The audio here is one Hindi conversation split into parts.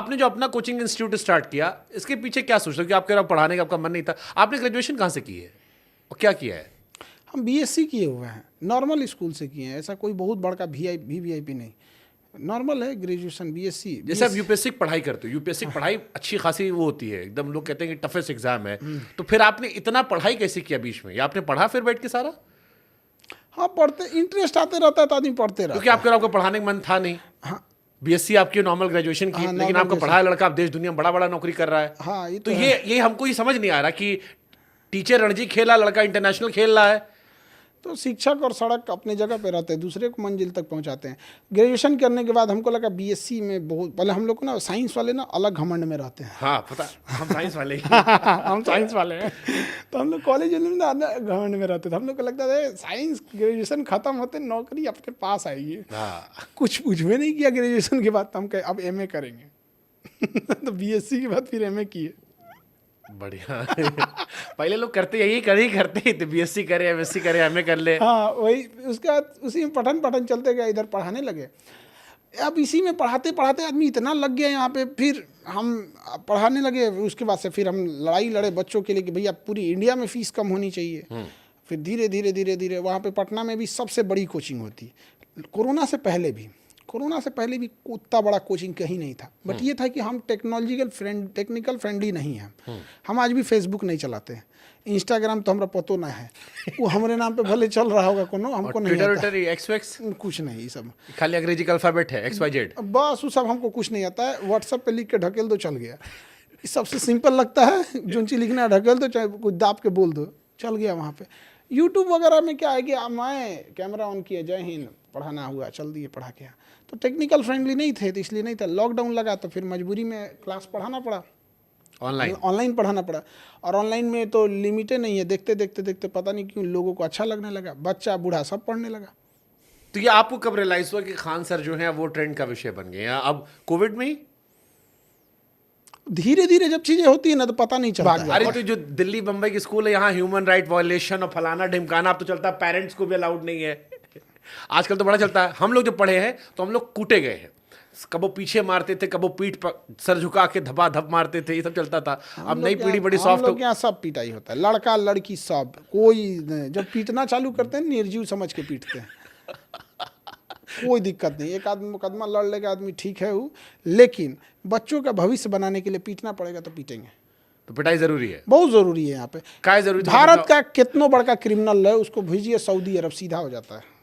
आपने जो अपना कोचिंग इंस्टीट्यूट स्टार्ट किया, इसके पीछे क्या सोचते हो कि आपके पढ़ाने का आपका मन नहीं था? आपने ग्रेजुएशन कहाँ से की है और क्या किया है? हम बीएससी किए हुए हैं, नॉर्मल स्कूल से किए हैं, ऐसा कोई बहुत बड़का वीआईपी नहीं, नॉर्मल है ग्रेजुएशन बीएससी। जैसे आप यूपीएससी की पढ़ाई करते हो, यूपीएससी की पढ़ाई अच्छी खासी वो होती है एकदम, लोग कहते हैं कि टफेस्ट एग्जाम है, तो फिर आपने इतना पढ़ाई कैसे किया बीच में? या आपने पढ़ा फिर बैठ के सारा? हाँ पढ़ते, इंटरेस्ट आते रहता है तो आदमी पढ़ते रहता है। क्योंकि आपका पढ़ाने का मन था नहीं। हाँ बीएससी आपकी नॉर्मल ग्रेजुएशन की, हाँ, लेकिन normal आपका पढ़ा है लड़का, आप देश दुनिया में बड़ा बड़ा नौकरी कर रहा है। हाँ ये तो ये हमको ही समझ नहीं आ रहा कि टीचर रणजी खेला, लड़का इंटरनेशनल खेल रहा है। तो शिक्षक और सड़क अपने जगह पे रहते हैं, दूसरे को मंजिल तक पहुंचाते हैं। ग्रेजुएशन करने के बाद हमको लगा बीएससी में बहुत, पहले हम लोग को ना साइंस वाले ना अलग घमंड में रहते हैं। हाँ पता, हम साइंस वाले ही। हम साइंस वाले हैं, तो हम लोग कॉलेज में ना घमंड में रहते थे। हम लोग को लगता था साइंस ग्रेजुएशन खत्म होते नौकरी अपने पास आएगी। हाँ। कुछ पूछवे नहीं किया ग्रेजुएशन के बाद, तो हम कहे अब एमए करेंगे। तो बीएससी के बाद फिर एमए किए। बढ़िया। पहले लोग करते यही करते ही थे, बीएससी करे, एमएससी करे, एमए कर ले। हाँ वही, उसके बाद उसी में पठन चलते गए, इधर पढ़ाने लगे। अब इसी में पढ़ाते पढ़ाते आदमी इतना लग गया यहाँ पे, फिर हम पढ़ाने लगे। उसके बाद से फिर हम लड़ाई लड़े बच्चों के लिए कि भैया पूरी इंडिया में फीस कम होनी चाहिए। फिर धीरे धीरे वहाँ पे पटना में भी सबसे बड़ी कोचिंग होती, कोरोना से पहले भी उतना बड़ा कोचिंग कहीं नहीं था। बट ये था कि हम टेक्निकल फ्रेंडली नहीं हैं। हम आज भी फेसबुक नहीं चलाते हैं, इंस्टाग्राम तो हमारा पतो ना है, वो हमारे नाम पे भले चल रहा होगा कोनो, हमको नहीं आता। ट्विटर एक्स कुछ नहीं, ये सब खाली अंग्रेजी का अल्फाबेट है, XYZ। बस वो सब हमको कुछ नहीं आता है। व्हाट्सएप पे लिख के ढकेल दो, चल गया। सबसे सिंपल लगता है, जो चीज़ लिखना है ढकेल दो, चाहे कुछ दाब के बोल दो, चल गया वहाँ पे। यूट्यूब वगैरह में क्या है कि मैं कैमरा ऑन किया, जय हिंद, पढ़ाना हुआ, चल दिए पढ़ा के। तो टेक्निकल फ्रेंडली नहीं थे, तो इसलिए नहीं था। लॉकडाउन लगा तो फिर मजबूरी में क्लास पढ़ाना पड़ा, ऑनलाइन पढ़ाना पड़ा। और ऑनलाइन में तो लिमिटे नहीं है, देखते देखते पता नहीं क्यों लोगों को अच्छा लगने लगा, बच्चा बूढ़ा सब पढ़ने लगा। तो ये आपको कब रियलाइज हुआ कि खान सर जो है वो ट्रेंड का विषय बन गए? अब कोविड में ही धीरे धीरे जब चीजें होती है ना तो पता नहीं चलता। अरे तो जो दिल्ली बम्बई की स्कूल है, यहाँ ह्यूमन राइट वायलेशन और फलाना ढिमकाना अब तो चलता है, पेरेंट्स को भी अलाउड नहीं है। आजकल तो बड़ा चलता है। हम लोग जो पढ़े हैं तो हम लोग कूटे गए हैं, कबो पीछे मारते थे, कबो पीठ पर सर झुका के धपाधप मारते थे, ये सब चलता था। अब नई पीढ़ी बड़ी सॉफ्ट हो। यहाँ सब पिटाई होता है, लड़का लड़की सब, कोई जब पीटना चालू करते हैं निर्जीव समझ के पीटते हैं। कोई दिक्कत नहीं, एक आदमी मुकदमा लड़ लेगा आदमी, ठीक है वो, लेकिन बच्चों का भविष्य बनाने के लिए पीटना पड़ेगा तो पीटेंगे। तो पिटाई जरूरी है, बहुत जरूरी है। यहाँ पे क्या जरूरी? भारत का कितना बड़का क्रिमिनल है, उसको भेजिए सऊदी अरब, सीधा हो जाता है।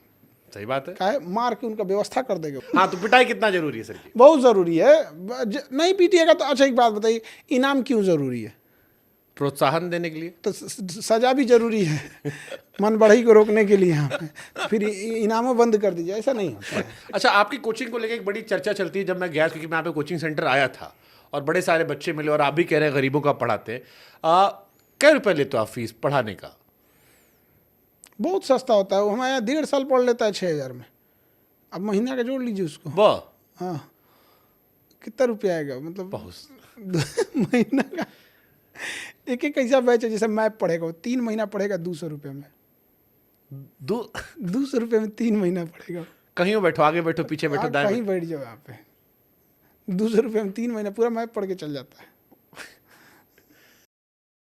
सही बात है, क्या है, मार के उनका व्यवस्था कर देगा। हाँ तो पिटाई कितना जरूरी है सर की? बहुत जरूरी है। नहीं पीटिएगा तो अच्छा, एक बात बताइए, इनाम क्यों जरूरी है? प्रोत्साहन देने के लिए। तो सजा भी जरूरी है, मन बढ़ई को रोकने के लिए। यहाँ पे फिर इनामों बंद कर दीजिए, ऐसा नहीं होता है। अच्छा, आपकी कोचिंग को लेकर एक बड़ी चर्चा चलती है। जब मैं गया, क्योंकि मैं यहाँ पे कोचिंग सेंटर आया था और बड़े सारे बच्चे मिले, और आप भी कह रहे हैं गरीबों का पढ़ाते हैं। क्या रुपये लेते हो आप फीस पढ़ाने का? बहुत सस्ता होता है, वो हमारे यहाँ 1.5 साल पढ़ लेता है 6,000 में। अब महीना का जोड़ लीजिए उसको। वाह, हाँ कितना रुपया आएगा, मतलब बहुत। महीना का एक कैसा बैच है, जैसे मैप पढ़ेगा 3 महीना पढ़ेगा 200 रुपये में। 200 रुपये में 3 महीना पढ़ेगा। कहीं बैठो, आगे बैठो, पीछे बैठो, दाएं कहीं बैठ जाओ, यहाँ पे 200 रुपये में 3 महीना पूरा मैप पढ़ के चल जाता है।